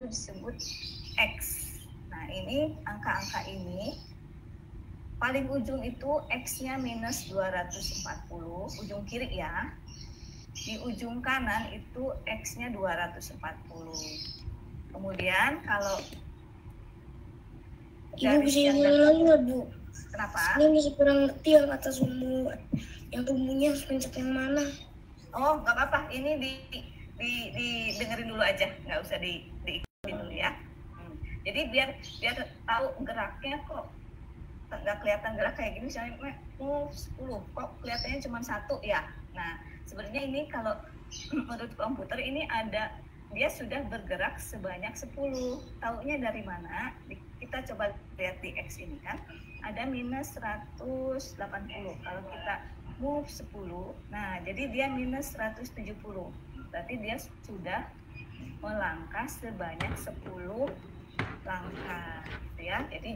disebut X. Nah, ini angka-angka ini paling ujung itu X-nya minus 240, ujung kiri ya. Di ujung kanan itu X-nya 240. Kemudian kalau Ibu bisa ulang lagi nggak, Bu? Kenapa? Ini masih kurang ngerti yang atas sumbu, yang tumbuhnya pencet yang mana. Oh, nggak apa-apa. Ini dengerin dulu aja, nggak usah diikutin dulu ya. Jadi biar tahu geraknya kok nggak kelihatan gerak kayak gini, misalnya 10, kok kelihatannya cuma 1 ya. Nah, sebenarnya ini kalau menurut komputer ini dia sudah bergerak sebanyak 10. Taunya dari mana? Kita coba lihat di X ini kan, ada minus 180. Kalau kita move 10, nah jadi dia minus 170. Berarti dia sudah melangkah sebanyak 10 langkah, gitu ya. Jadi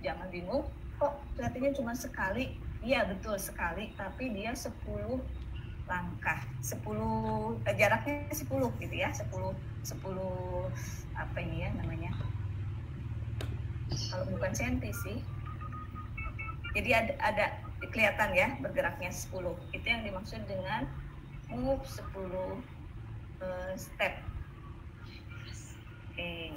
jangan bingung, kok kelihatannya cuma sekali. Iya betul sekali, tapi dia 10 langkah, 10 jaraknya 10 gitu ya, 10 apa ini ya namanya, kalau bukan senti sih. Jadi ada kelihatan ya bergeraknya 10. Itu yang dimaksud dengan move 10 step. Oke.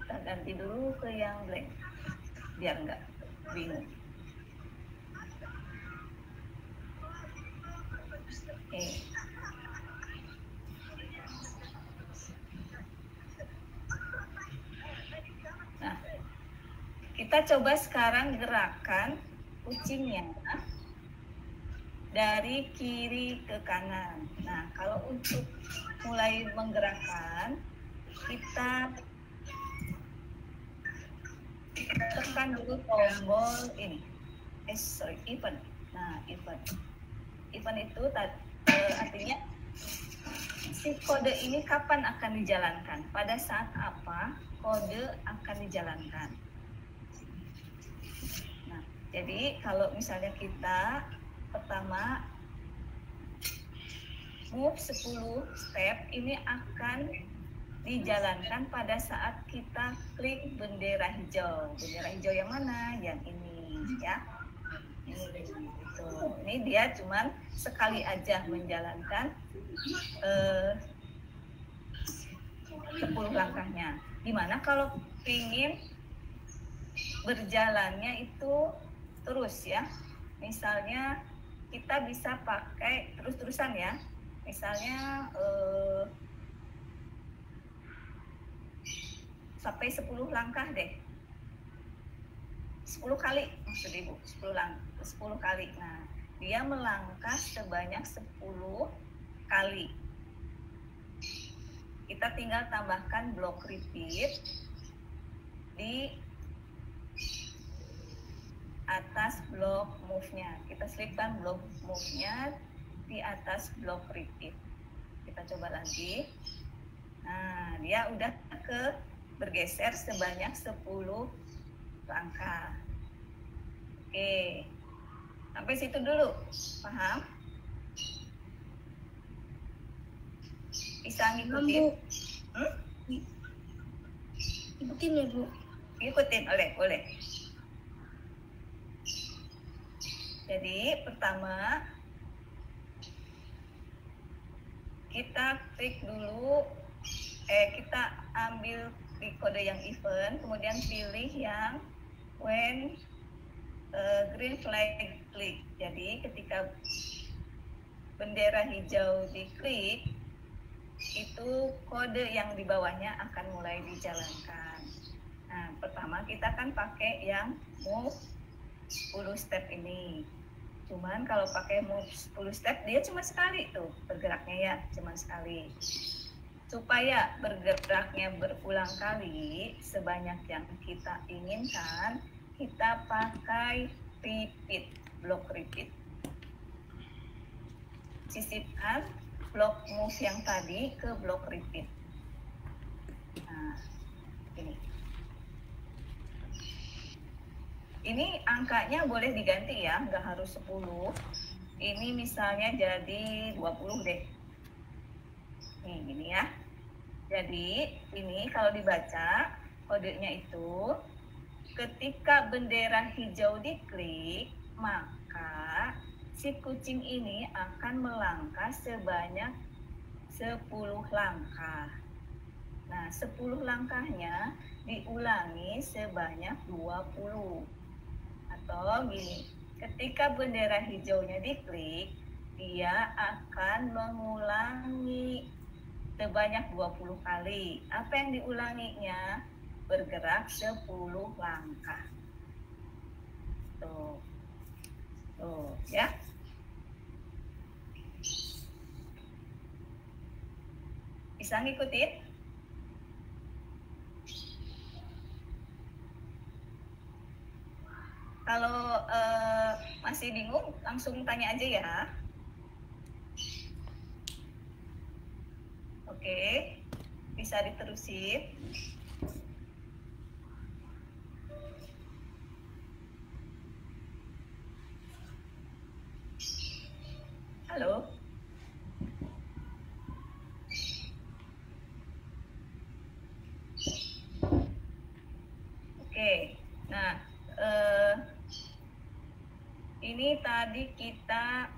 Kita ganti dulu ke yang blank biar nggak bingung. Oke. Nah, kita coba sekarang gerakan kucingnya dari kiri ke kanan. Nah, kalau untuk mulai menggerakkan, kita tekan dulu tombol ini. Event. Nah, event itu artinya si kode ini kapan akan dijalankan? Pada saat apa kode akan dijalankan? Nah, jadi kalau misalnya kita pertama move 10 step ini akan dijalankan pada saat kita klik bendera hijau. Bendera hijau yang mana? Yang ini ya. Ini dia cuman sekali aja menjalankan 10 langkahnya. Gimana kalau ingin berjalannya itu terus ya? Misalnya kita bisa pakai terus-terusan ya. Misalnya sampai 10 langkah deh. 10 kali maksud Ibu, 10 kali. Nah, dia melangkah sebanyak 10 kali. Kita tinggal tambahkan blok repeat di atas blok move-nya. Kita selipkan blok move-nya di atas blok repeat. Kita coba lagi. Nah, dia udah bergeser sebanyak 10 langkah. Oke. Sampai situ dulu. Paham? Bisa ngikutin? Ikutin ya, Bu? Ikutin, boleh. Jadi, pertama kita klik dulu, kita ambil di kode yang event, kemudian pilih yang when green flag klik. Jadi ketika bendera hijau diklik, itu kode yang di bawahnya akan mulai dijalankan. Nah, pertama kita kan pakai yang move 10 step ini. Cuman kalau pakai move 10 step dia cuma sekali tuh bergeraknya ya, cuma sekali. Supaya bergeraknya berulang kali sebanyak yang kita inginkan, kita pakai repeat, blok repeat. Sisipkan blok move yang tadi ke blok repeat. Nah, ini angkanya boleh diganti ya, nggak harus 10. Ini misalnya jadi 20 deh. Nih, gini ya. Jadi, ini kalau dibaca, kodenya itu, ketika bendera hijau diklik, maka si kucing ini akan melangkah sebanyak 10 langkah. Nah, 10 langkahnya diulangi sebanyak 20. Atau gini, ketika bendera hijaunya diklik, dia akan mengulangi sebanyak 20 kali. Apa yang diulanginya? Bergerak 10 langkah. Tuh. Tuh, ya. Bisa ngikutin? Kalau masih bingung, langsung tanya aja ya. Oke, bisa diterusin. Halo? Oke, nah ini tadi kita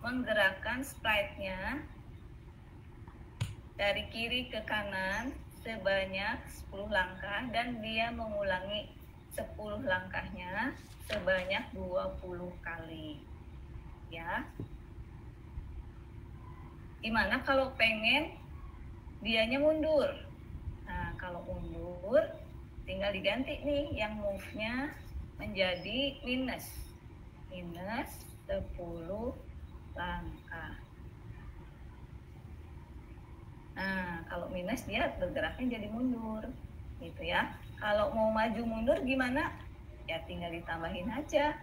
menggerakkan sprite-nya dari kiri ke kanan sebanyak 10 langkah dan dia mengulangi 10 langkahnya sebanyak 20 kali. Ya. Gimana kalau pengen dianya mundur? Nah, kalau mundur tinggal diganti nih yang move-nya menjadi minus 10 langkah. Nah, kalau minus dia bergeraknya jadi mundur, gitu ya. Kalau mau maju mundur gimana? Ya tinggal ditambahin aja.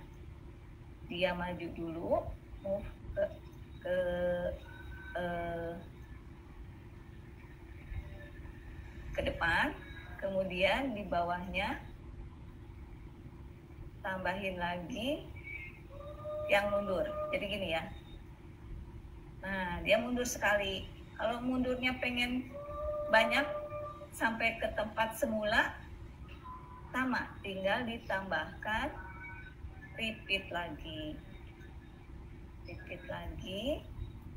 Dia maju dulu, move ke depan, kemudian di bawahnya tambahin lagi yang mundur. Jadi gini ya. Nah, dia mundur sekali. Kalau mundurnya pengen banyak sampai ke tempat semula, sama, tinggal ditambahkan repeat lagi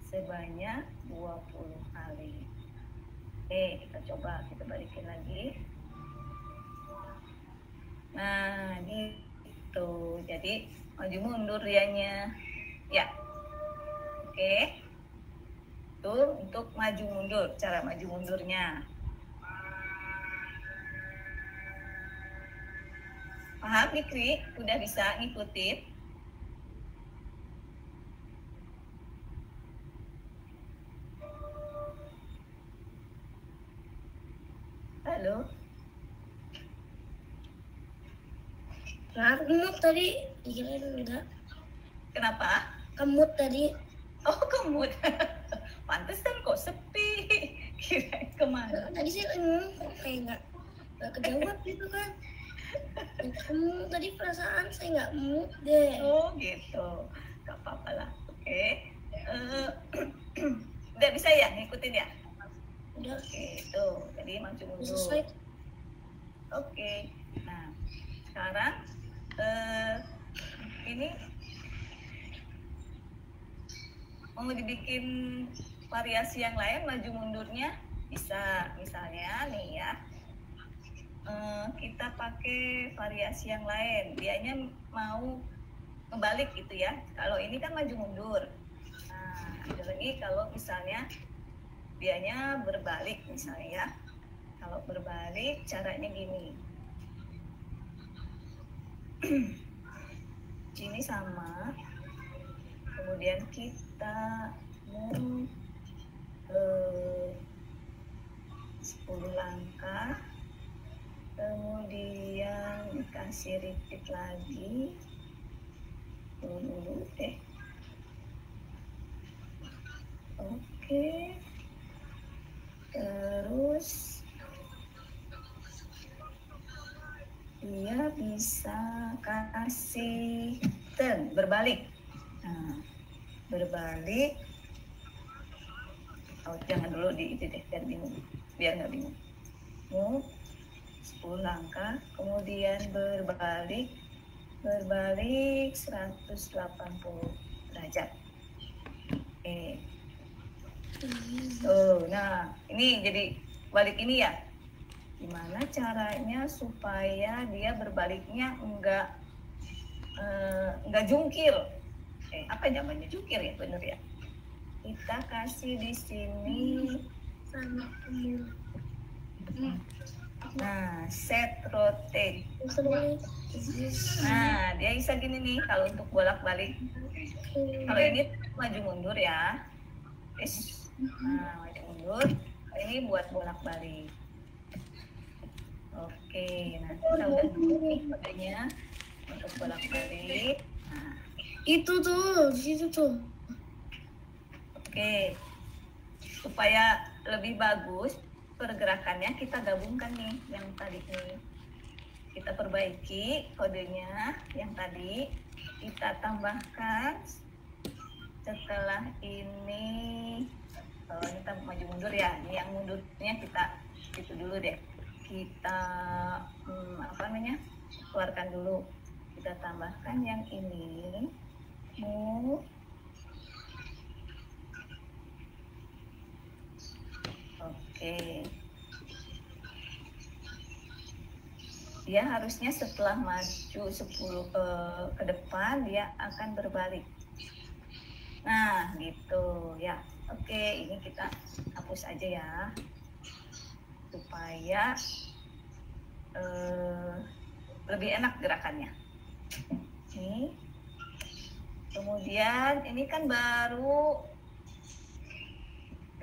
sebanyak 20 kali. Oke, kita coba, kita balikin lagi. Nah, gitu. Jadi maju mundur dianya. Ya. Oke. Itu untuk maju mundur, cara maju mundurnya. Paham, Dikri? Udah bisa ngikutin? Halo? Nah, kemut tadi, kirain enggak. Kenapa? Kemut tadi. Oh, kemut. Pantesan kok sepi. Kirain kemana? Tadi sih kok kayak nggak kejawab gitu kan. Kamu tadi perasaan saya nggak mood deh. Oh gitu, gak apa-apa lah. Oke. Udah bisa ya ngikutin ya? Udah. Oke, tuh. Jadi maju mundur. Selesai. Oke. Nah, sekarang ini mau dibikin variasi yang lain maju mundurnya bisa. Misalnya nih ya, kita pakai variasi yang lain. Dianya mau kebalik gitu ya. Kalau ini kan maju mundur. Nah, ada lagi kalau misalnya dianya berbalik misalnya ya. Kalau berbalik caranya gini. Ini sama. Kemudian kita move 10 langkah. Kemudian dikasih repeat lagi. Dulu deh. Oke. Terus dia bisa kasih turn, berbalik. Nah, berbalik Oh, jangan dulu di itu deh, biar bingung, biar nggak bingung. Move 10 langkah, kemudian berbalik 180 derajat. Oke. Nah ini jadi balik ini ya. Gimana caranya supaya dia berbaliknya enggak jungkir? Apa namanya jungkir ya, bener ya? Kita kasih di sini. Nah, set rotate. Nah, dia bisa gini nih kalau untuk bolak-balik. Kalau ini maju mundur ya. Nah, maju mundur. Ini buat bolak-balik. Oke, nah kita udah dulu nih kodenya untuk bolak-balik. Nah, Itu tuh, di situ tuh. Oke, supaya lebih bagus pergerakannya kita gabungkan nih yang tadi nih. Kita perbaiki kodenya yang tadi, kita tambahkan setelah ini. Kita maju mundur ya, ini yang mundurnya kita itu dulu deh. Kita keluarkan dulu. Kita tambahkan yang ini. Move. Oke. Dia harusnya setelah maju 10 ke depan dia akan berbalik. Nah, gitu ya. Oke, ini kita hapus aja ya. Supaya lebih enak gerakannya. Nih. Kemudian ini kan baru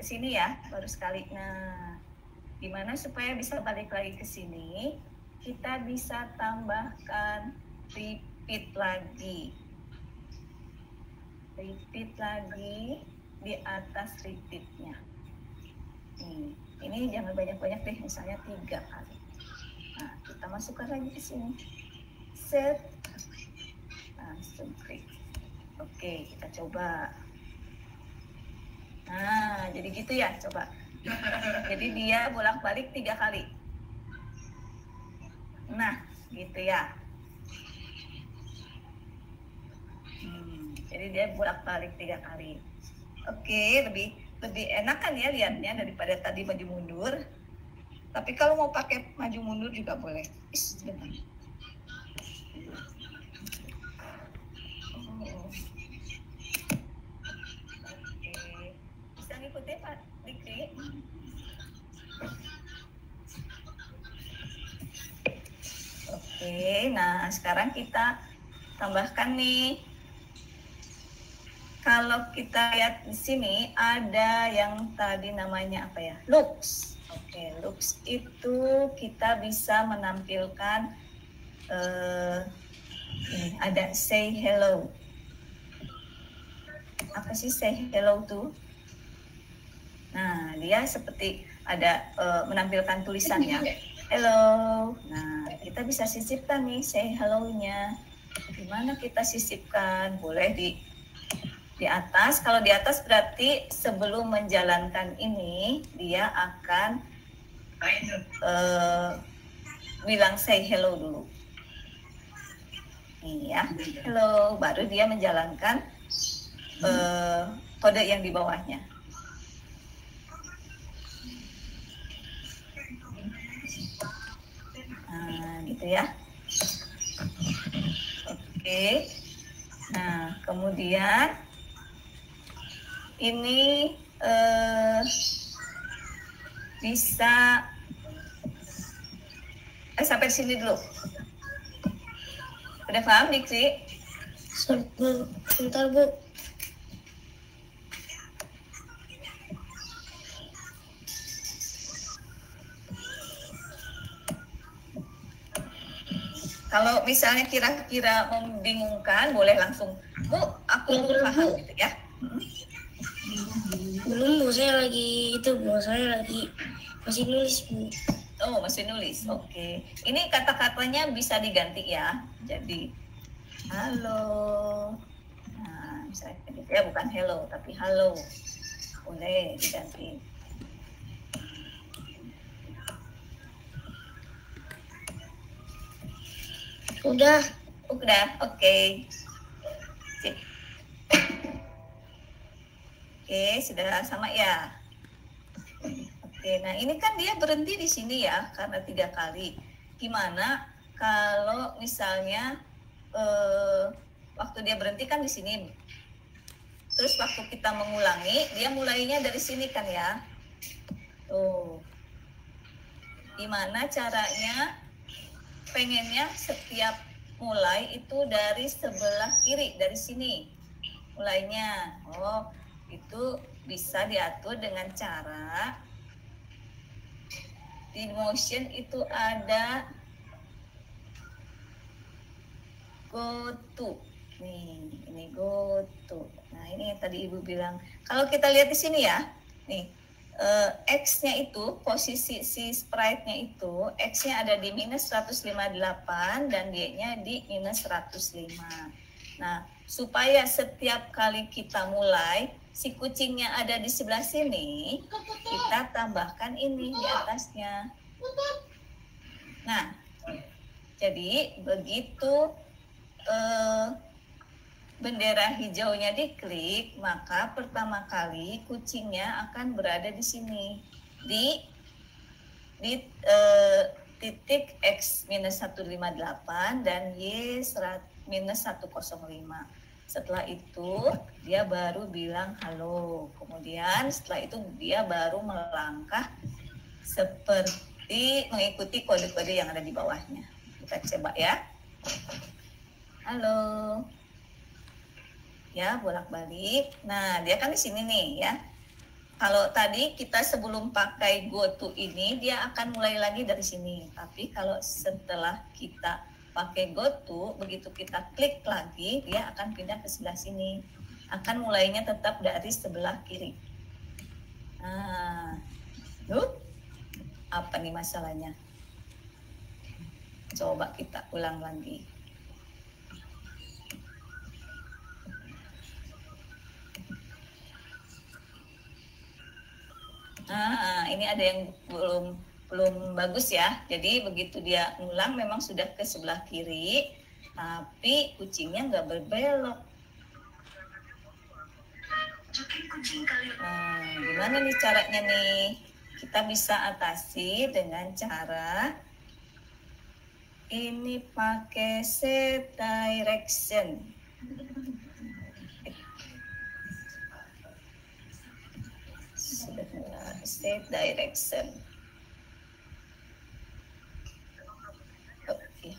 ke sini ya, baru sekali. Nah, gimana supaya bisa balik lagi ke sini? Kita bisa tambahkan repeat lagi. Repeat lagi di atas repeatnya. Nih, ini jangan banyak-banyak deh, misalnya 3 kali. Nah, kita masukkan lagi ke sini. Set. Langsung klik. Oke, kita coba. Nah, jadi gitu ya, coba. Jadi dia bolak-balik 3 kali. Nah, gitu ya. Jadi dia bolak-balik 3 kali. Oke, lebih enak kan ya lihatnya daripada tadi maju mundur. Tapi kalau mau pakai maju mundur juga boleh. Sebentar. Ngikutin Pak Dikri. Oke, nah sekarang kita tambahkan nih. Kalau kita lihat di sini ada yang tadi namanya apa ya? Looks. Oke, looks itu kita bisa menampilkan ini ada say hello. Apa sih say hello tuh? Nah, dia seperti ada menampilkan tulisannya. Hello. Nah, kita bisa sisipkan nih say hello-nya. Gimana kita sisipkan? Boleh di atas. Kalau di atas berarti sebelum menjalankan ini, dia akan bilang say hello dulu. Nih ya, hello. Baru dia menjalankan kode yang di bawahnya. Nah, gitu ya. Oke. Nah, kemudian ini bisa sampai sini dulu. Udah paham, Diksi? Sebentar, Bu. Kalau misalnya kira-kira membingungkan, boleh langsung, Bu, aku belum paham gitu ya. Belum, Bu, saya lagi masih nulis, Bu. Oh, masih nulis. Oke. Ini kata-katanya bisa diganti ya. Jadi, halo. Nah, misalnya gitu ya, bukan hello, tapi halo. Boleh diganti. Udah. Udah, oke. Sip. Oke, sudah sama ya. Oke, nah ini kan dia berhenti di sini ya, karena 3 kali. Gimana kalau misalnya waktu dia berhenti kan di sini. Terus waktu kita mengulangi, dia mulainya dari sini kan ya. Tuh. Gimana caranya? Pengennya setiap mulai itu dari sebelah kiri, dari sini mulainya. Oh, itu bisa diatur dengan cara di motion itu ada go to. Nih, ini go to. Nah, ini yang tadi Ibu bilang. Kalau kita lihat di sini ya, nih, X-nya itu, posisi si sprite-nya itu, X-nya ada di minus 158 dan Y-nya di minus 105. Nah, supaya setiap kali kita mulai, si kucingnya ada di sebelah sini, kita tambahkan ini di atasnya. Nah, jadi begitu bendera hijaunya diklik, maka pertama kali kucingnya akan berada di sini di titik X minus 158 dan Y minus 105. Setelah itu dia baru bilang halo. Kemudian setelah itu dia baru melangkah seperti mengikuti kode-kode yang ada di bawahnya. Kita coba ya. Halo. Ya, bolak-balik. Nah, dia kan di sini nih ya. Kalau tadi kita sebelum pakai go to ini, dia akan mulai lagi dari sini. Tapi kalau setelah kita pakai go to, begitu kita klik lagi, dia akan pindah ke sebelah sini. Akan mulainya tetap dari sebelah kiri. Nah, apa nih masalahnya? Coba kita ulang lagi. Nah, ini ada yang belum bagus ya. Jadi begitu dia ngulang memang sudah ke sebelah kiri, tapi kucingnya nggak berbelok. Nah, gimana nih caranya nih? Kita bisa atasi dengan cara ini pakai set direction. Set direction. Oke.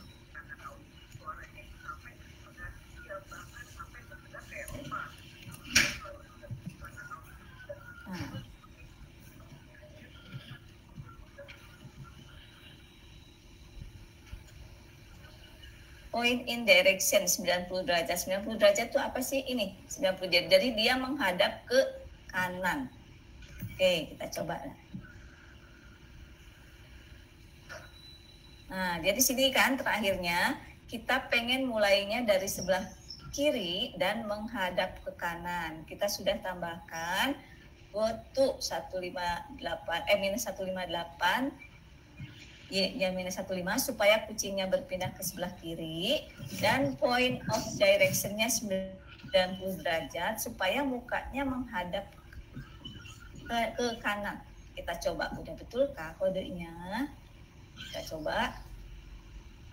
Point in direction 90 derajat. 90 derajat itu apa sih ini? 90 derajat. Jadi dia menghadap ke kanan. Oke, kita coba. Nah, dia di sini kan terakhirnya kita pengen mulainya dari sebelah kiri dan menghadap ke kanan. Kita sudah tambahkan go to 158 minus 158 ya minus 15 supaya kucingnya berpindah ke sebelah kiri dan point of direction-nya 90 derajat supaya mukanya menghadap ke kanan. Kita coba, udah betulkah kodenya? Kita coba.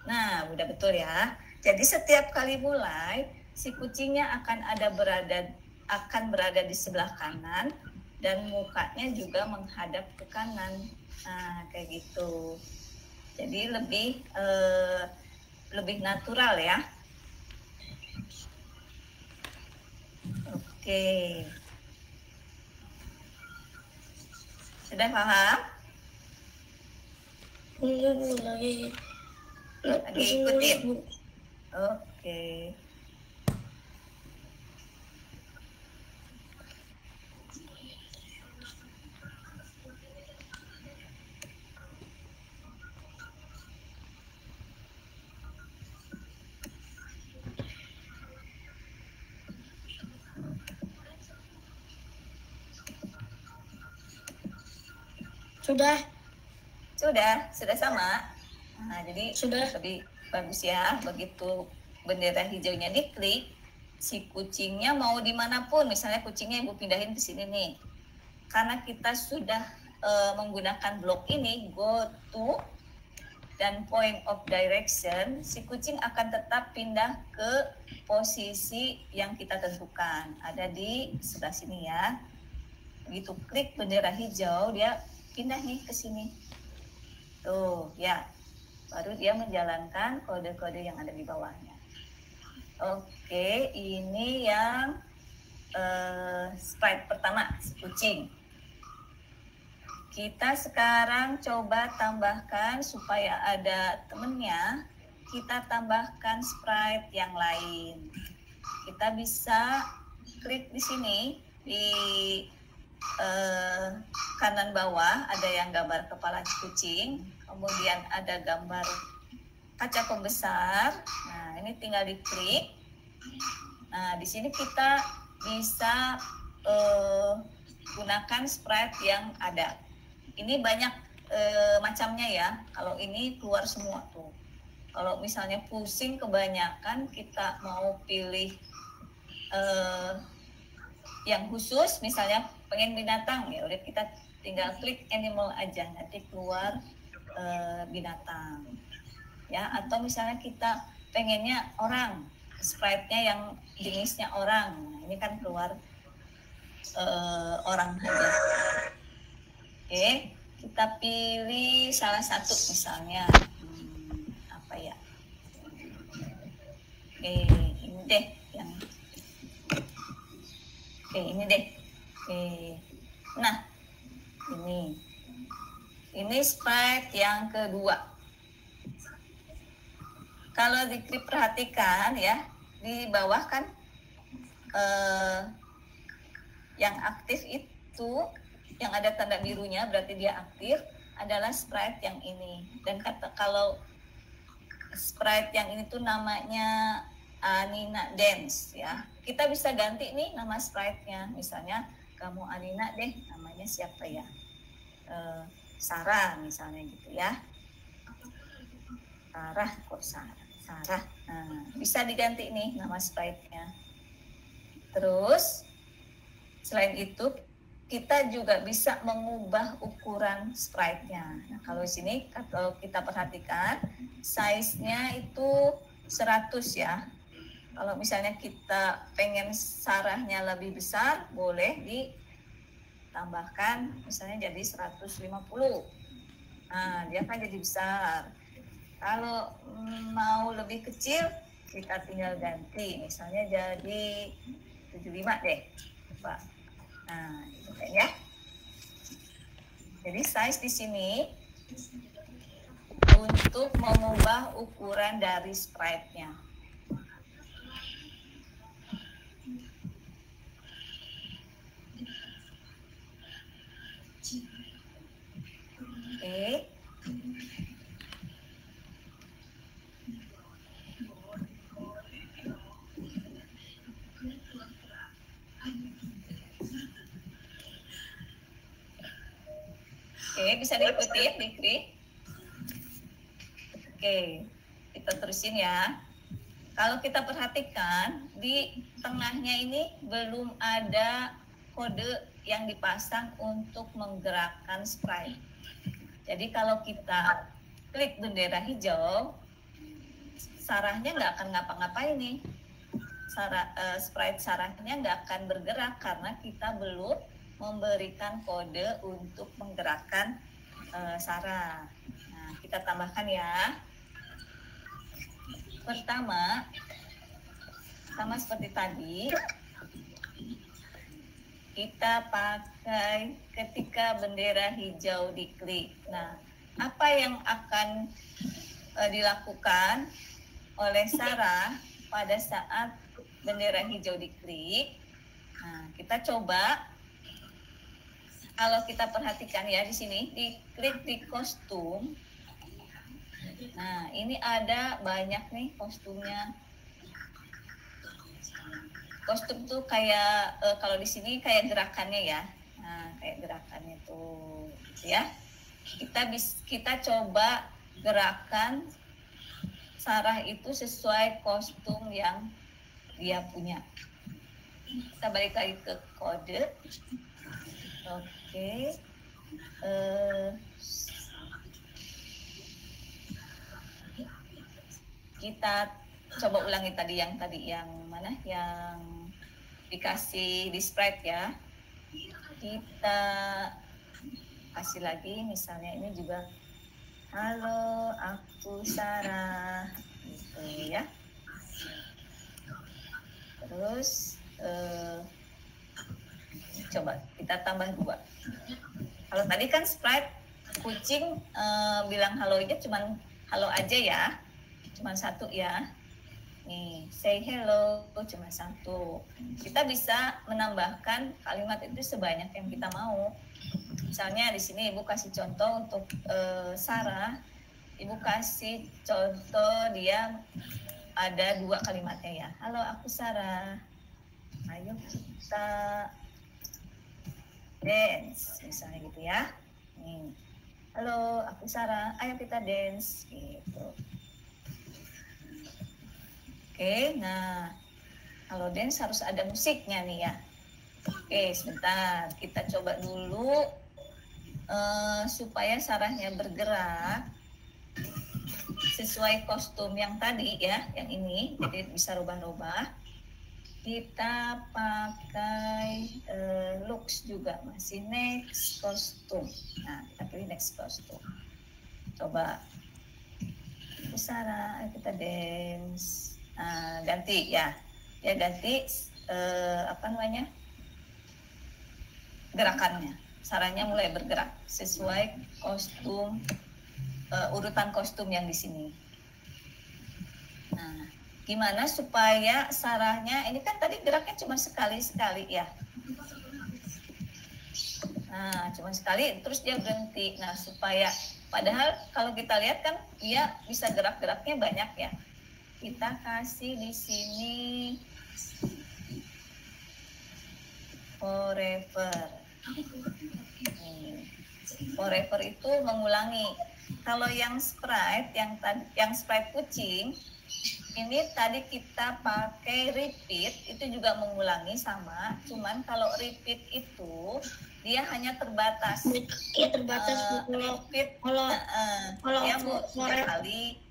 Nah, udah betul ya. Jadi setiap kali mulai, si kucingnya akan berada di sebelah kanan dan mukanya juga menghadap ke kanan. Nah, kayak gitu. Jadi lebih natural ya. Oke. Sudah paham? Lagi ikutin. Oke. Sudah. Sudah sama. Nah, jadi Sudah. lebih bagus ya. Begitu bendera hijaunya diklik, si kucingnya mau dimanapun, misalnya kucingnya ibu pindahin ke sini nih. Karena kita sudah menggunakan blok ini, go to dan point of direction, si kucing akan tetap pindah ke posisi yang kita tentukan. Ada di sebelah sini ya. Begitu klik bendera hijau, dia pindah nih ke sini. Tuh, ya. Baru dia menjalankan kode-kode yang ada di bawahnya. Oke, ini yang sprite pertama, si kucing. Kita sekarang coba tambahkan supaya ada temennya, kita tambahkan sprite yang lain. Kita bisa klik di sini, di kanan bawah ada yang gambar kepala kucing, kemudian ada gambar kaca pembesar. Nah, ini tinggal diklik. Nah, di sini kita bisa gunakan sprite yang ada. Ini banyak macamnya ya. Kalau ini keluar semua tuh. Kalau misalnya pusing kebanyakan, kita mau pilih yang khusus, misalnya pengen binatang, ya udah kita tinggal klik animal aja, nanti keluar binatang. Ya, atau misalnya kita pengennya orang, sprite-nya yang jenisnya orang. Nah, ini kan keluar orang aja. Oke, kita pilih salah satu misalnya apa ya? Oke, ini deh yang ini deh. Nah, ini sprite yang kedua. Kalau diperhatikan ya, di bawah kan yang aktif itu, yang ada tanda birunya berarti dia aktif, adalah sprite yang ini. Dan kalau sprite yang ini tuh namanya Anina Dance ya. Kita bisa ganti nih nama sprite-nya. Misalnya kamu Anina deh, namanya siapa ya? Sarah misalnya gitu ya. Sarah kok Sarah. Nah, bisa diganti nih nama sprite-nya. Terus selain itu kita juga bisa mengubah ukuran sprite-nya. Nah, kalau sini kalau kita perhatikan size-nya itu 100 ya. Kalau misalnya kita pengen Sarahnya lebih besar, boleh ditambahkan misalnya jadi 150. Nah, dia kan jadi besar. Kalau mau lebih kecil, kita tinggal ganti. Misalnya jadi 75 deh. Coba. Nah, gitu kan ya. Jadi size di sini untuk mengubah ukuran dari sprite-nya. Oke. Oke, bisa diikuti ya, Dikri. Oke, kita terusin ya. Kalau kita perhatikan, di tengahnya ini belum ada kode yang dipasang untuk menggerakkan sprite. Jadi kalau kita klik bendera hijau, Sarahnya nggak akan ngapa-ngapain nih. Sprite Sarahnya nggak akan bergerak karena kita belum memberikan kode untuk menggerakkan Sarah. Nah, kita tambahkan ya. Pertama, sama seperti tadi, kita pakai ketika bendera hijau diklik. Nah, apa yang akan dilakukan oleh Sarah pada saat bendera hijau diklik? Nah, kita coba. Kalau kita perhatikan ya di sini, diklik di kostum. Nah, ini ada banyak nih kostumnya. Kostum tuh kayak kalau di sini kayak gerakannya ya. Nah, kayak gerakannya tuh, gitu ya. kita coba gerakan Sarah itu sesuai kostum yang dia punya. Kita balik lagi ke kode. Oke. Kita coba ulangi tadi yang mana, yang dikasih di sprite ya. Kita kasih lagi, misalnya ini juga, halo aku Sarah, gitu ya. Terus coba kita tambah 2. Kalau tadi kan sprite kucing bilang halo aja, cuman halo aja ya, cuman 1 ya. Nih, say hello cuma 1. Kita bisa menambahkan kalimat itu sebanyak yang kita mau. Misalnya di sini Ibu kasih contoh untuk Sarah. Ibu kasih contoh dia ada 2 kalimatnya ya. Halo aku Sarah. Ayo kita dance, misalnya gitu ya. Nih. Halo aku Sarah. Ayo kita dance gitu. Oke, nah kalau dance harus ada musiknya nih ya. Oke, sebentar kita coba dulu supaya Sarahnya bergerak sesuai kostum yang tadi ya, yang ini, jadi bisa rubah-rubah. Kita pakai looks juga, masih next kostum. Nah, kita pilih next kostum. Coba, Sarah, kita dance. Nah, ganti ya, dia ganti gerakannya. Sarahnya mulai bergerak sesuai kostum, urutan kostum yang di sini. Nah, gimana supaya Sarahnya, ini kan tadi geraknya cuma sekali-sekali ya. Nah, cuma sekali, terus dia berhenti. Nah, supaya, padahal kalau kita lihat kan dia bisa gerak-geraknya banyak ya. Kita kasih di sini forever. Forever itu mengulangi. Kalau yang sprite, yang sprite kucing, ini tadi kita pakai repeat, itu juga mengulangi sama. Cuman kalau repeat itu dia hanya terbatas. Ya terbatas. Repeat. Kalau dia mau 3 kali.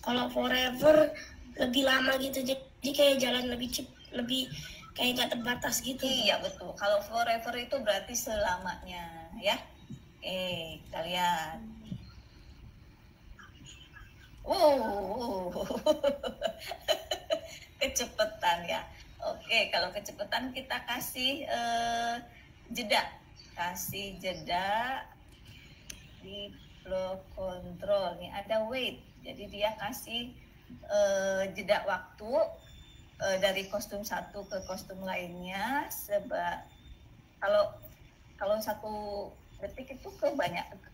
Kalau forever lebih lama gitu, jadi kayak jalan lebih kayak gak terbatas gitu. Iya betul. Kalau forever itu berarti selamanya ya. Kita lihat. Kecepatan ya. Oke, kalau kecepatan kita kasih jeda. Kasih jeda di flow control. Nih ada wait. Jadi dia kasih jeda waktu dari kostum 1 ke kostum lainnya. Kalau 1 detik itu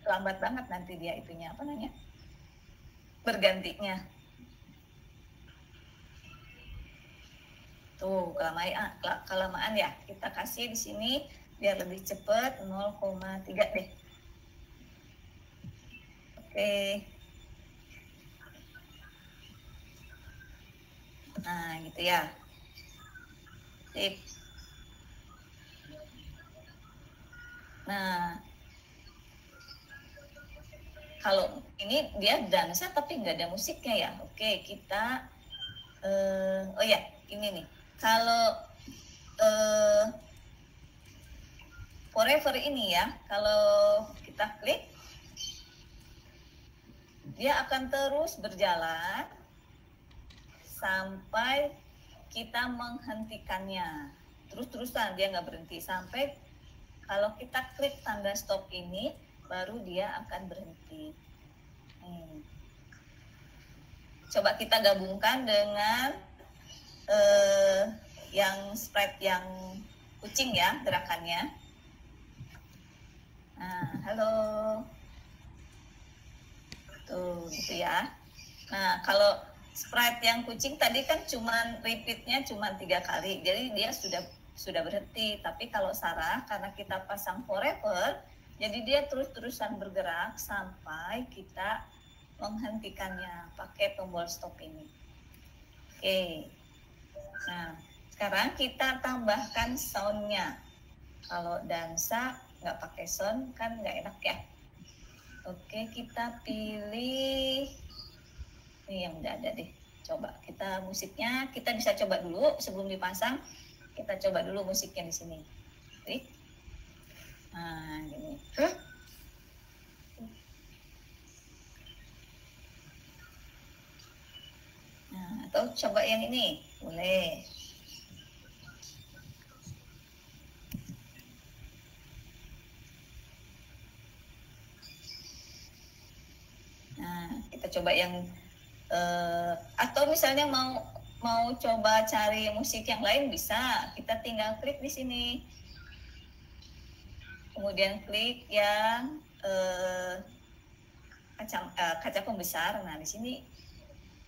lambat banget nanti dia itunya bergantinya. Tuh kelamaan ya. Kita kasih di sini biar lebih cepat 0,3 deh. Oke. Nah, gitu ya. Sip. Nah, kalau ini dia dansa tapi nggak ada musiknya ya. Oke, kita oh ya, ini nih. Kalau forever ini ya, kalau kita klik, dia akan terus berjalan sampai kita menghentikannya. Terus-terusan dia nggak berhenti sampai kalau kita klik tanda stop ini, baru dia akan berhenti. Coba kita gabungkan dengan yang sprite yang kucing ya gerakannya. Nah, halo. Tuh, gitu ya. Nah, kalau sprite yang kucing tadi kan repeatnya cuma 3 kali, jadi dia sudah berhenti. Tapi kalau Sarah, karena kita pasang forever, Jadi dia terus-terusan bergerak sampai kita menghentikannya pakai tombol stop ini. Oke. Nah, sekarang kita tambahkan soundnya. Kalau dansa nggak pakai sound kan nggak enak ya. Oke, kita pilih ini yang udah ada deh. Coba kita musiknya, kita bisa coba dulu sebelum dipasang. Kita coba dulu musiknya di sini. Klik. Nah, gini. Nah, atau coba yang ini, boleh. Nah, kita coba yang atau misalnya mau coba cari musik yang lain bisa. Kita tinggal klik di sini. Kemudian klik yang kaca pembesar. Nah, di sini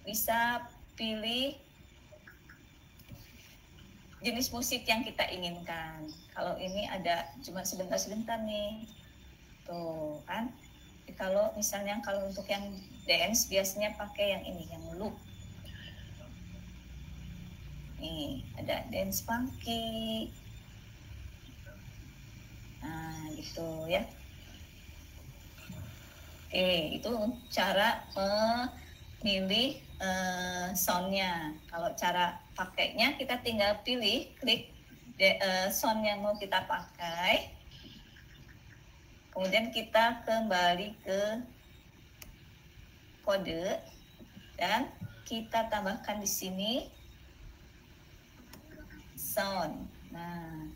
bisa pilih jenis musik yang kita inginkan. Kalau ini ada cuma sebentar-sebentar nih. Tuh, kan? Kalau misalnya kalau untuk yang dance biasanya pakai yang ini, yang loop. Nih, ada dance funky. Nah, gitu ya. Oke, itu cara memilih soundnya. Kalau cara pakainya kita tinggal pilih, klik sound yang mau kita pakai. Kemudian kita kembali ke kode dan kita tambahkan di sini sound. Nah,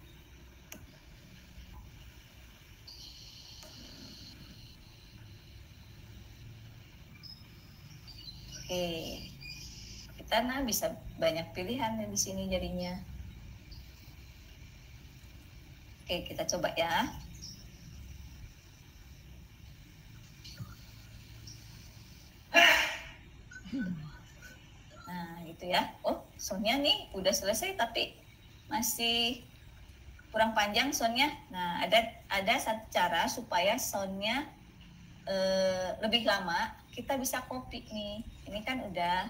oke, kita bisa banyak pilihan di sini jadinya. Oke, kita coba ya. Nah, gitu ya. Oh, soundnya nih udah selesai tapi masih kurang panjang soundnya. Nah, ada satu cara supaya soundnya lebih lama. Kita bisa copy nih. Ini kan udah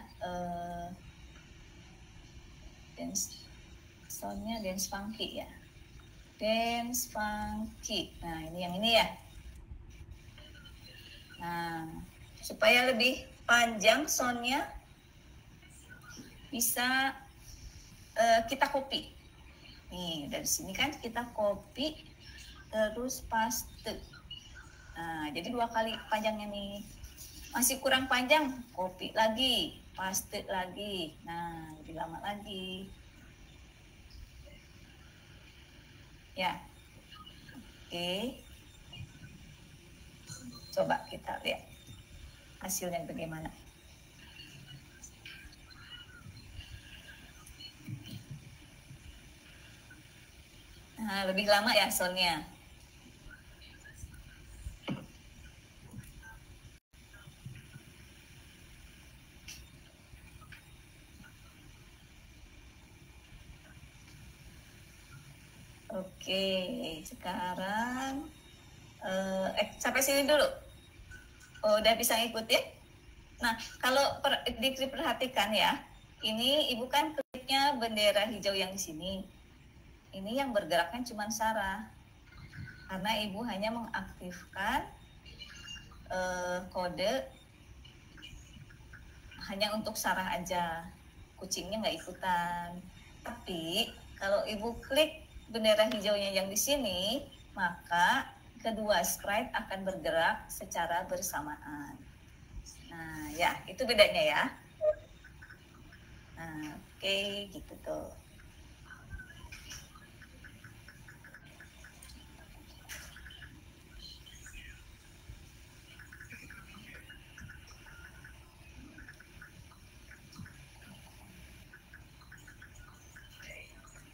dance soundnya dance funky ya. Dance funky. Nah, ini yang ini ya. Nah, supaya lebih panjang soundnya bisa kita copy. Nih, dari sini kan kita copy terus paste. Nah, jadi 2 kali panjangnya nih. Masih kurang panjang, copy lagi, paste lagi. Nah, lebih lama lagi. Ya. Oke. Coba kita lihat hasilnya bagaimana. Nah, lebih lama ya soundnya. Oke, sekarang sampai sini dulu. Oh, udah bisa ngikutin? Nah, kalau diperhatikan ya, ini Ibu kan kliknya bendera hijau yang di sini. Ini yang bergeraknya cuma Sarah. Karena Ibu hanya mengaktifkan kode hanya untuk Sarah aja. Kucingnya nggak ikutan. Tapi kalau Ibu klik bendera hijaunya yang di sini, maka kedua sprite akan bergerak secara bersamaan. Nah, ya, itu bedanya ya. Nah, oke, gitu tuh.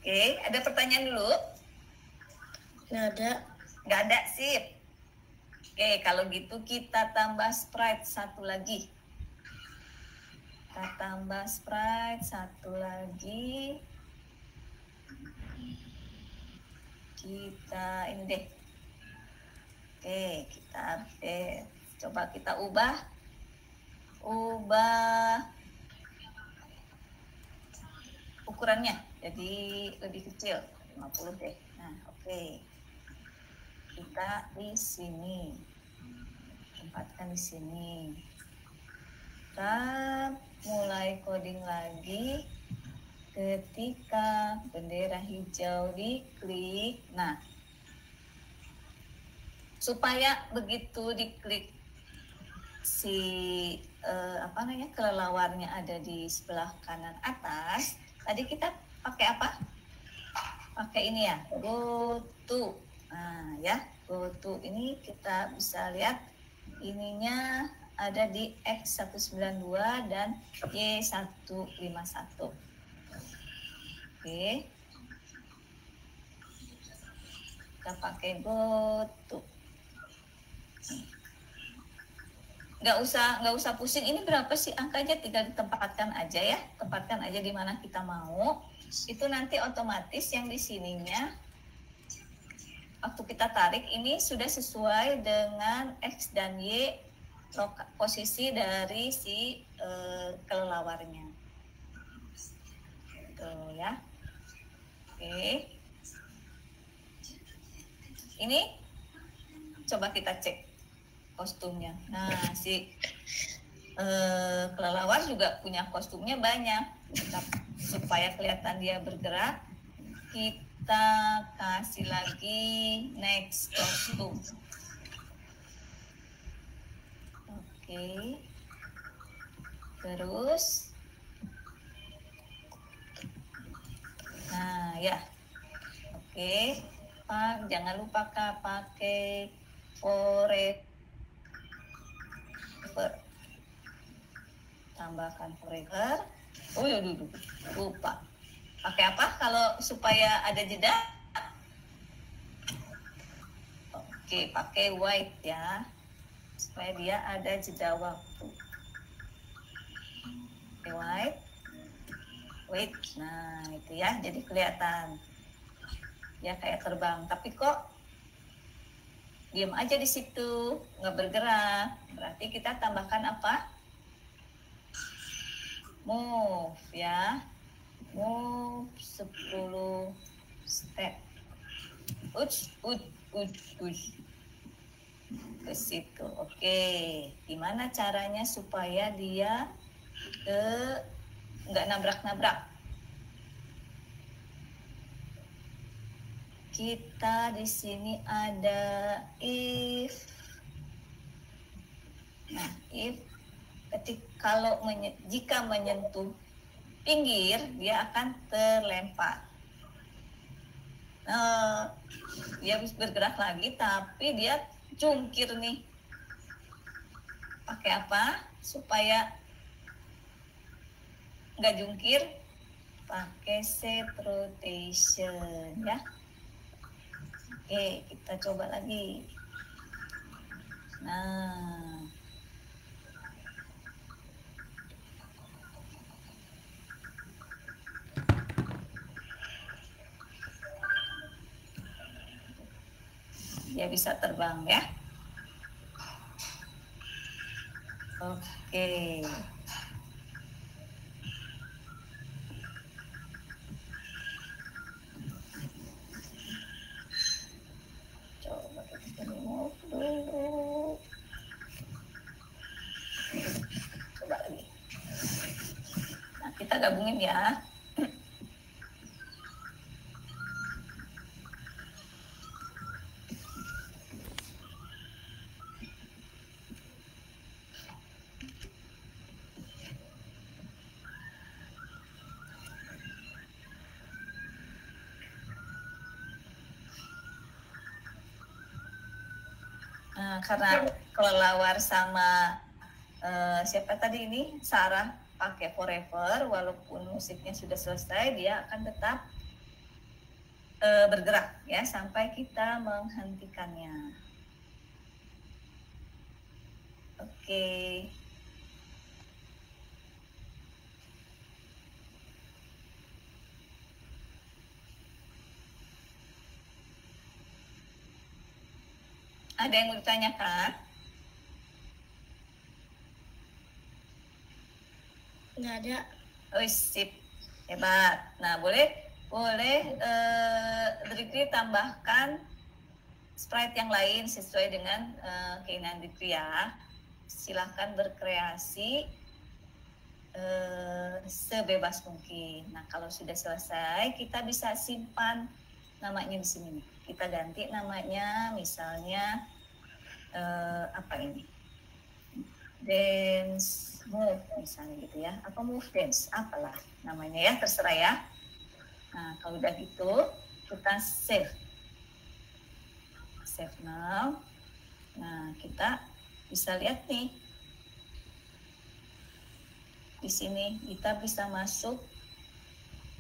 Oke, ada pertanyaan dulu? Nggak ada. Nggak ada, sip. Oke, kalau gitu kita tambah sprite satu lagi. Kita tambah sprite satu lagi. Kita ini deh. Oke, kita update. Coba kita ubah ukurannya jadi lebih kecil, 50 deh. Nah, oke. Kita di sini. Tempatkan di sini. Kita mulai coding lagi. Ketika bendera hijau diklik, nah, supaya begitu diklik si kelelawarnya ada di sebelah kanan atas, tadi kita pakai apa? Pakai ini ya, go to. Nah ya, go to ini kita bisa lihat ininya ada di X192 dan Y151. Oke, kita pakai go to. Nggak usah pusing ini berapa sih angkanya, tinggal ditempatkan aja ya, tempatkan aja di mana kita mau. Itu nanti otomatis yang di sininya waktu kita tarik ini sudah sesuai dengan X dan Y posisi dari si kelelawarnya. Tuh ya. Oke. Ini coba kita cek kostumnya. Nah, si kelelawar juga punya kostumnya banyak. Supaya kelihatan dia bergerak, kita kasih lagi next kostum. Oke. Terus nah ya. Oke. Jangan lupa pakai forever. Tambahkan forever. Oh ya dulu lupa. Pakai apa kalau supaya ada jeda? Oke, pakai white ya. Supaya dia ada jeda waktu. Oke, white. Wait. Nah, itu ya. Jadi kelihatan. Ya kayak terbang. Tapi kok diam aja di situ, nggak bergerak. Berarti kita tambahkan apa? Move ya. Move 10 step. Uch. Ke situ. Oke. Gimana caranya supaya dia nggak nabrak-nabrak? Kita di sini ada if. Nah, if jika menyentuh pinggir, dia akan terlempar. Dia bisa bergerak lagi, tapi dia jungkir nih. Pakai apa supaya nggak jungkir? Pakai set rotation ya. Oke, kita coba lagi. Nah, dia bisa terbang ya. Oke. Coba kita remove dulu. Coba lagi. Nah, kita gabungin ya. Nah, karena kelelawar sama siapa tadi ini Sarah pakai forever, walaupun musiknya sudah selesai, dia akan tetap bergerak ya sampai kita menghentikannya. Oke. Ada yang mau ditanyakan? Nggak ada. Oh, sip. Hebat. Nah, boleh Drikri tambahkan sprite yang lain sesuai dengan keinginan Drikri ya. Silahkan berkreasi sebebas mungkin. Nah, kalau sudah selesai, kita bisa simpan namanya di sini. Kita ganti namanya, misalnya apa ini? Dance move misalnya gitu ya, atau move dance, apalah namanya ya, terserah ya. Nah, kalau udah gitu, kita save now. Nah, kita bisa lihat nih, di sini kita bisa masuk.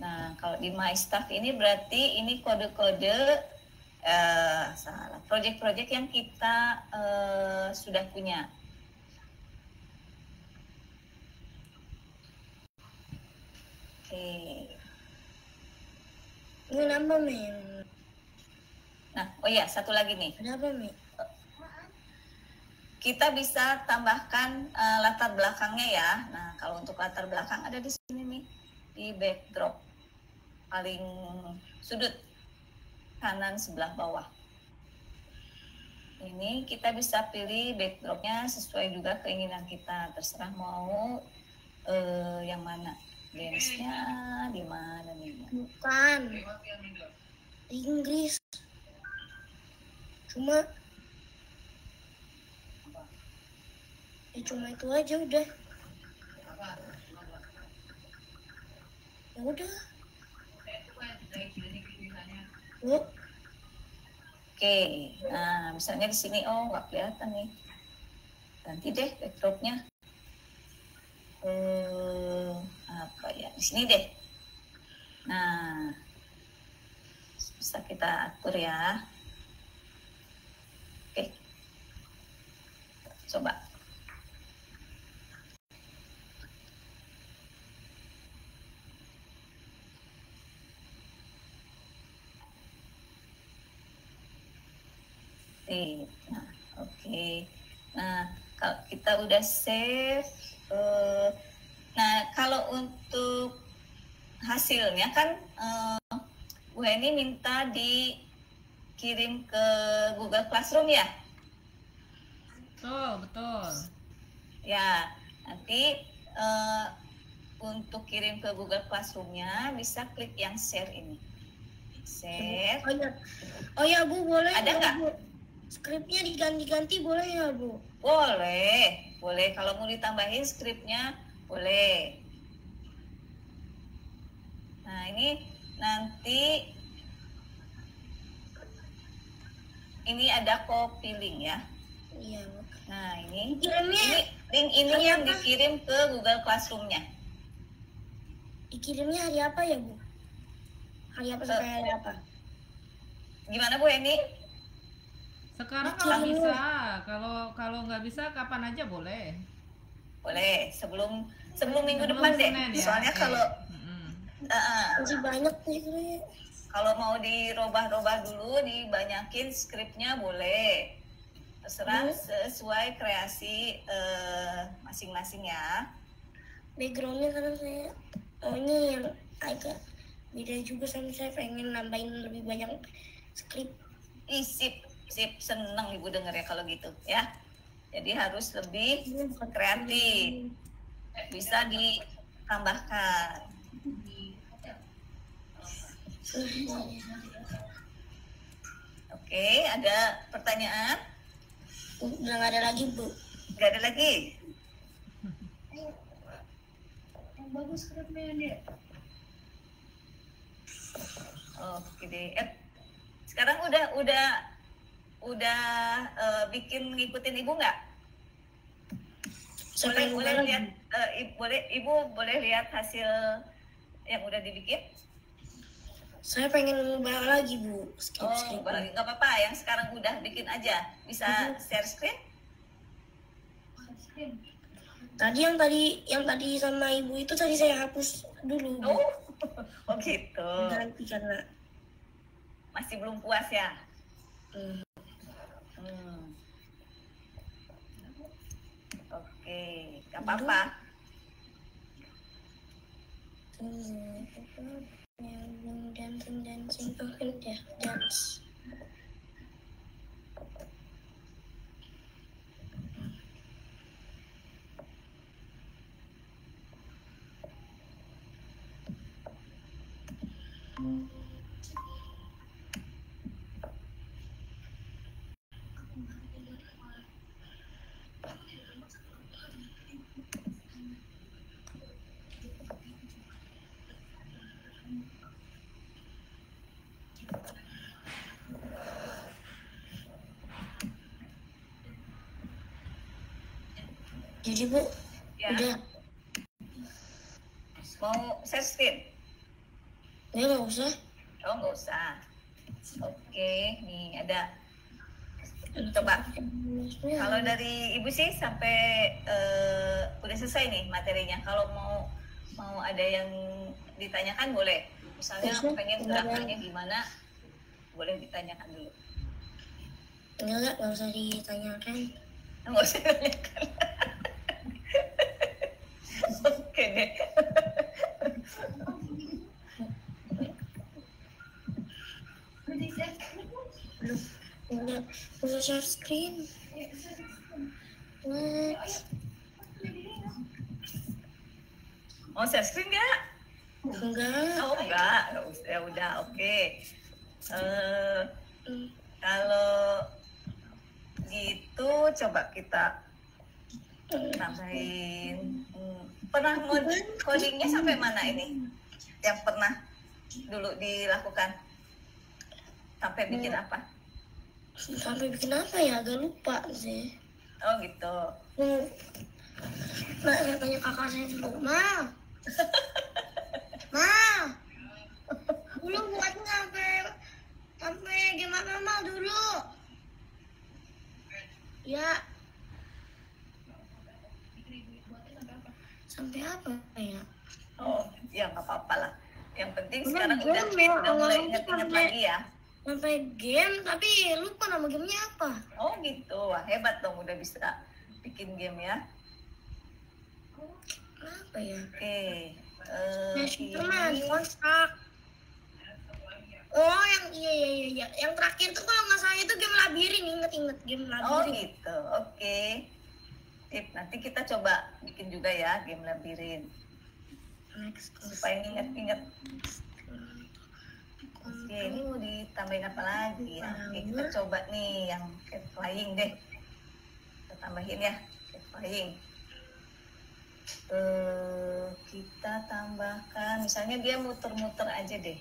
Nah, kalau di My Staff ini berarti ini kode-kode salah, project-project yang kita sudah punya. Oke. Ini nambah, Mi. Nah, oh iya, satu lagi nih. Ada apa, Mi? Kita bisa tambahkan latar belakangnya ya. Nah, kalau untuk latar belakang ada di sini nih, di backdrop paling sudut kanan sebelah bawah. Ini kita bisa pilih backdropnya sesuai juga keinginan kita. Terserah mau yang mana. Dance-nya di mana nih? Bukan. Di Inggris. Cuma itu aja udah. Ya udah. Yuk. Oke, nah misalnya di sini nggak kelihatan nih. Ganti deh backdropnya. Apa ya, di sini deh. Nah, bisa kita atur ya. Oke, coba. Nah, oke. Nah, kalau kita udah save. Nah, kalau untuk hasilnya kan Bu Heni minta dikirim ke Google Classroom ya? Betul. Ya, nanti untuk kirim ke Google Classroom-nya bisa klik yang share ini. Share. Oh ya Bu, boleh Ada nggak? Bu? Skripnya diganti-ganti boleh ya Bu? Boleh. Kalau mau ditambahin skripnya boleh. Nah, ini nanti ini ada copy link ya. Iya Bu. Nah, ini Kirimnya link ini hari yang apa? dikirim ke Google Classroom-nya. Dikirimnya hari apa ya Bu? Hari apa sampai hari apa? Gimana Bu Heni? Sekarang kalau bisa, kalau nggak bisa kapan aja boleh. Boleh, sebelum minggu Sebelum depan deh. Senin ya? Soalnya Oke. kalau Masih banyak nih. kalau mau dirubah-rubah dulu, dibanyakin skripnya boleh. Terserah sesuai kreasi masing-masing ya. Backgroundnya karena saya maunya yang agak beda juga, sama saya pengen nambahin lebih banyak skrip. Sip, seneng Ibu denger ya kalau gitu ya. Jadi harus lebih kreatif. Bisa ditambahkan. Oke, ada pertanyaan? Udah nggak ada lagi Bu. Nggak ada lagi? Yang bagus skripnya deh. Oke deh. Sekarang udah bikin ngikutin Ibu nggak? Boleh lihat Ibu boleh lihat hasil yang udah dibikin? Saya pengen ngubah lagi Bu. Ngubah lagi nggak apa-apa. Yang sekarang udah bikin aja. Bisa share screen? Yang tadi sama Ibu itu tadi saya hapus dulu Bu. Oh gitu. Ganti karena Masih belum puas ya? nggak apa-apa. Dancing, oke deh, dance. Jadi Bu, Ya. udah. Mau share screen? Ya nggak usah. Oh, nggak usah. Oke, nih ada. Coba. Kalau dari Ibu sih sampai udah selesai nih materinya. Kalau mau ada yang ditanyakan boleh. Misalnya Bisa. pengen gerakannya gimana, boleh ditanyakan dulu. Enggak usah ditanyakan. Nggak usah ditanyakan. Oke deh. Belum. Udah share screen. Next. Mau share screen nggak? Enggak. Oh nggak usah. Ya udah, oke. Kalau gitu coba kita tambahin. Pernah codingnya sampai mana ini? Yang pernah dulu dilakukan? Sampai bikin apa? Sampai bikin apa ya? Agak lupa sih. Oh gitu. Nah, saya tanya kakak saya dulu. Ma, dulu buatnya sampai gimana Ma dulu? Ya. Sampai apa ya? Oh, ya nggak apa-apa lah. Yang penting Udah, sekarang game ya. udah mulai Awalnya inget-inget sampai- lagi ya. Sampai game tapi lupa nama gamenya apa. Oh gitu, wah hebat dong udah bisa bikin game ya. Apa ya? Oke, Superman, ini kontrak. Oh, yang iya. Yang terakhir tuh kalau nggak salah itu game labirin, inget game oh labirin. gitu, oke. Sip, nanti kita coba bikin juga ya game labirin Next supaya inget-inget. Oke, ini mau ditambahin apa lagi ya? Oke, kita coba nih yang cat flying deh. Kita tambahin ya, cat flying. Kita tambahkan, misalnya dia muter-muter aja deh.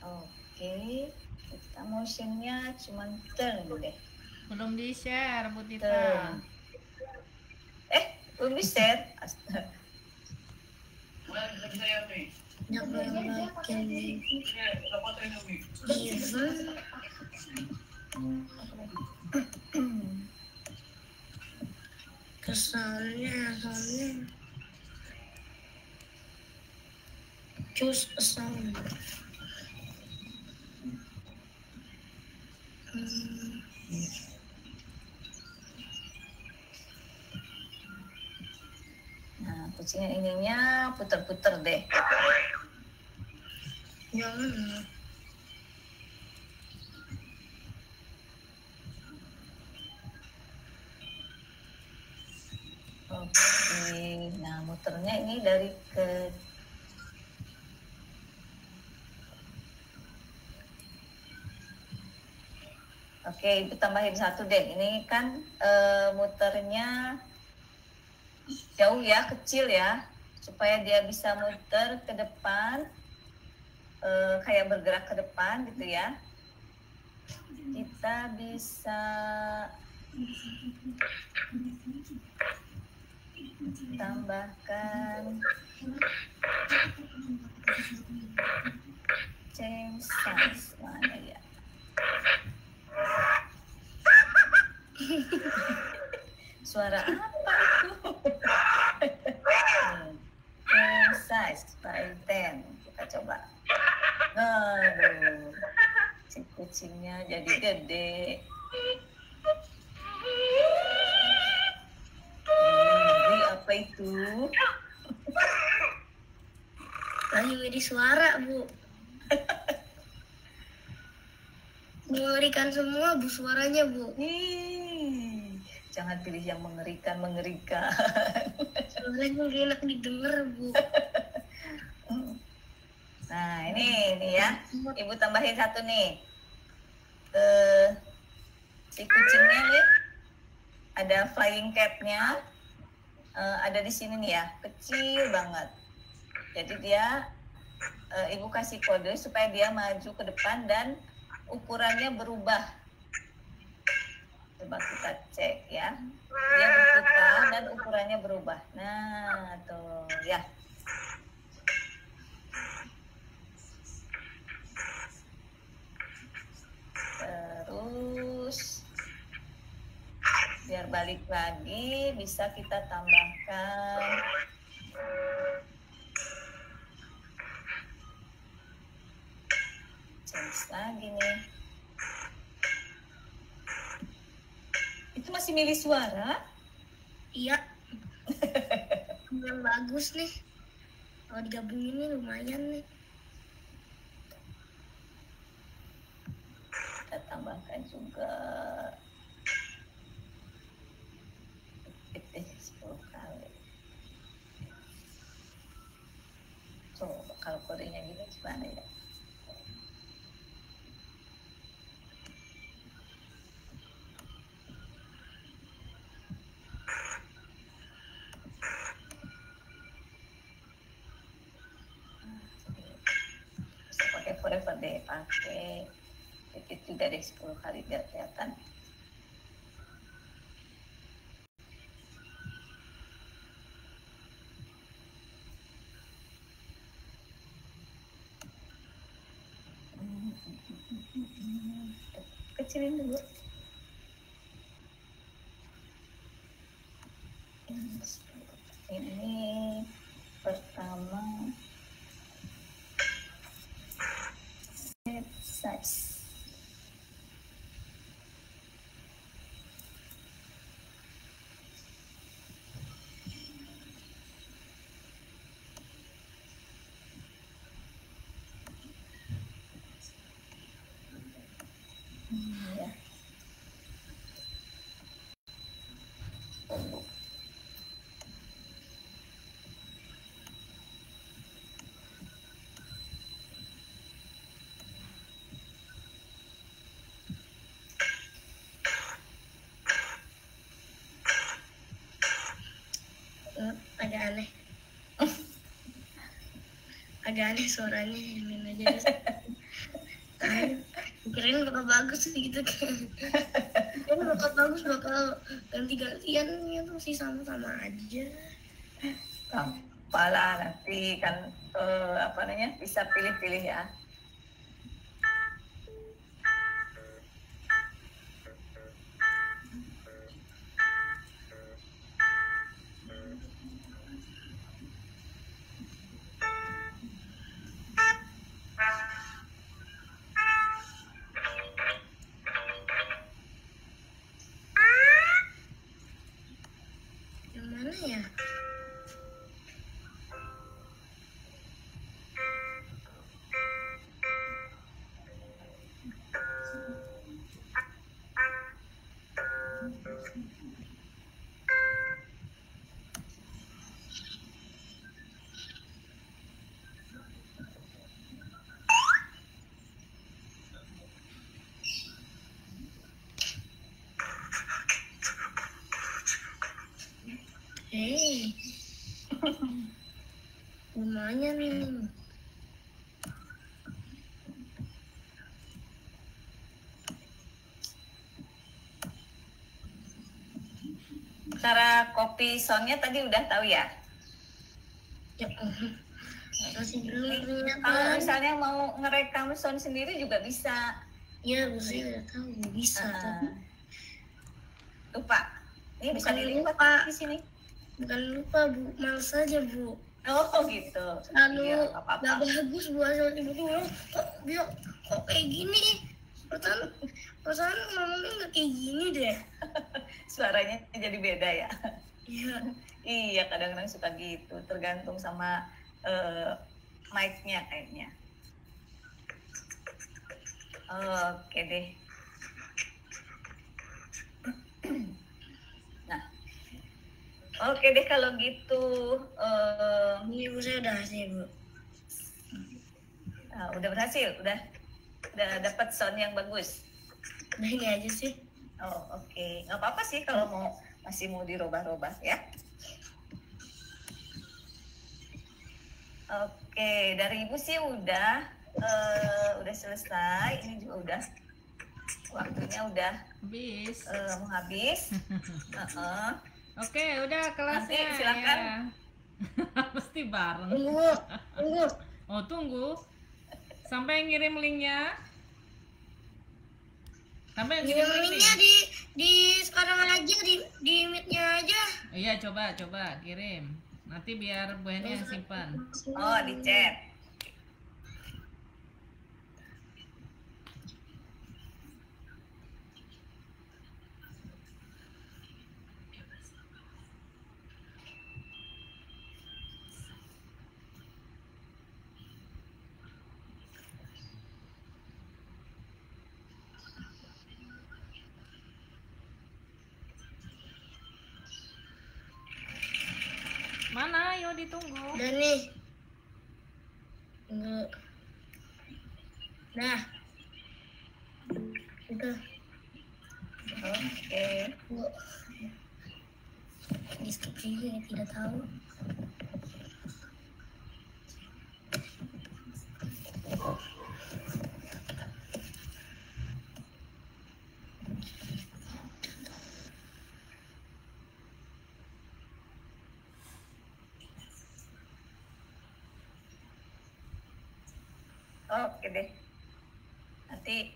Oke, kita motionnya cuma turn deh. Belum di-share, Bu Tita. Turn. Belum di-share. yang bikin kesannya choose a sound. Nah, kucingnya ininya puter-puter deh. Jangan. Oke, nah muternya ini dari ke Oke, itu tambahin satu deh. Ini kan muternya jauh ya, kecil ya, supaya dia bisa muter ke depan, kayak bergerak ke depan gitu ya. Kita bisa tambahkan change size, mana ya? Suara apa itu? Change size by 10. Kita coba. Aduh, si kucingnya jadi gede. itu? Lagi milih suara, Bu. Mengerikan semua, Bu, suaranya, Bu. Ih, jangan pilih yang mengerikan. Suaranya nggak enak didengar, Bu. Nah, ini ya. Ibu tambahin satu nih. Si kucingnya nih ada flying cat-nya. Ada di sini nih ya, kecil banget. Jadi dia ibu kasih kode supaya dia maju ke depan dan ukurannya berubah. Coba kita cek ya. Dia berputar dan ukurannya berubah. Nah, tuh ya. Terus biar balik lagi bisa kita tambahkan change lagi nih. Itu masih milih suara? Iya. Yang bagus nih. Kalau digabungin nih lumayan nih. Kita tambahkan juga 10 kali. Coba kalau kodenya gini gimana ya? Bisa pakai forever deh, pakai repeat juga deh 10 kali biar kelihatan. Kecilin dulu. Ini pertama head size. Ya. Agak aneh. Agak aneh suaranya. Ini aja deh. Kirain bakal bagus gitu kan. Kirain bakal bagus, bakal ganti-gantian gitu sih, sama-sama aja. Apalah nanti kan apa namanya bisa pilih-pilih ya. Yang mana ya? Hei, lumayan nih. Cara copy soundnya tadi udah tahu ya. Ya, masih belum Kalau ternyata. misalnya mau ngerekam sound sendiri juga bisa. Ya, saya udah tahu bisa. Tapi Lupa. Ini bisa Bukan dilipat lupa. di sini. bukan lupa, Bu. Males aja, Bu. Oh gitu. Lalu Iya, nggak apa-apa. gak bagus Bu asal tiba-tiba kok kayak gini. Perasaan ngomongnya nggak kayak gini deh. Suaranya jadi beda ya. Iya. Iya, kadang-kadang suka gitu, tergantung sama mic-nya kayaknya. Oke deh. Nah, oke deh kalau gitu. Ini Bu saya udah hasil Bu. Udah berhasil, udah dapat sound yang bagus. Udah ini aja sih. Oh, oke. Nggak apa-apa sih kalau masih mau dirubah-rubah ya. Oke, dari Ibu sih udah selesai. Ini juga udah waktunya udah Habis. mau habis. Oke, udah kelasnya. Nanti silakan. Ya. Mesti bareng. Tunggu. Oh, tunggu. Sampai ngirim linknya. Sampai Ngirim ngirim linknya link. di sekarang aja di meet-nya aja. Iya, coba kirim. Nanti biar Bu Heni yang simpan. Oh, di chat. Mana? Ayo ditunggu. Udah nih. Tunggu. Nah. Udah. Oke. Bu. Di skip juga ya, tidak tahu. Oke deh. Nanti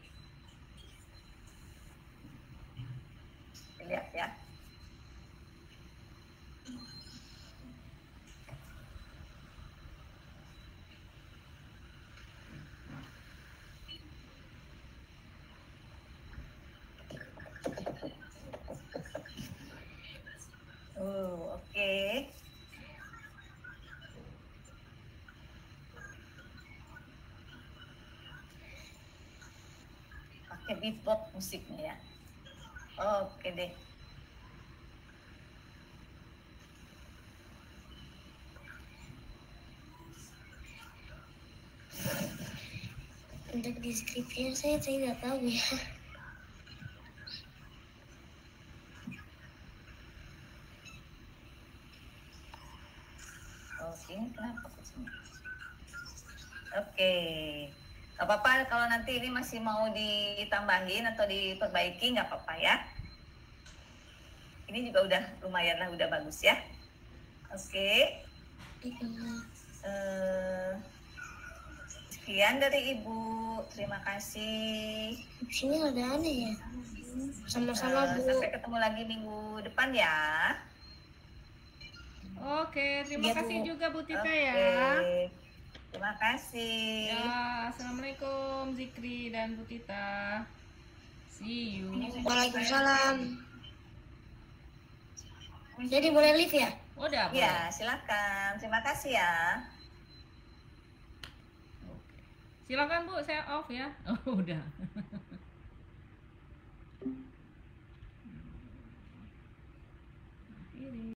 lihat ya. Oke. Pakai beatbox musiknya ya. Oke deh. Untuk di skripnya saya tidak tahu ya. Ini kenapa kesini? Oke. Gak apa-apa kalau nanti ini masih mau ditambahin atau diperbaiki, nggak apa-apa ya. Ini juga udah lumayan lah, udah bagus ya. Oke. Sekian dari Ibu. Terima kasih. Sini ada aneh ya. Sama-sama Bu. Sampai ketemu lagi minggu depan ya. Oke, terima Iya, kasih Bu. juga Bu Tita Oke. ya. Terima kasih. Ya, Assalamualaikum Zikri dan Bu Tita. See you. Waalaikumsalam. Jadi boleh live ya? Udah, Ya, silakan. Terima kasih ya. Silakan Bu, saya off ya. Oh, udah.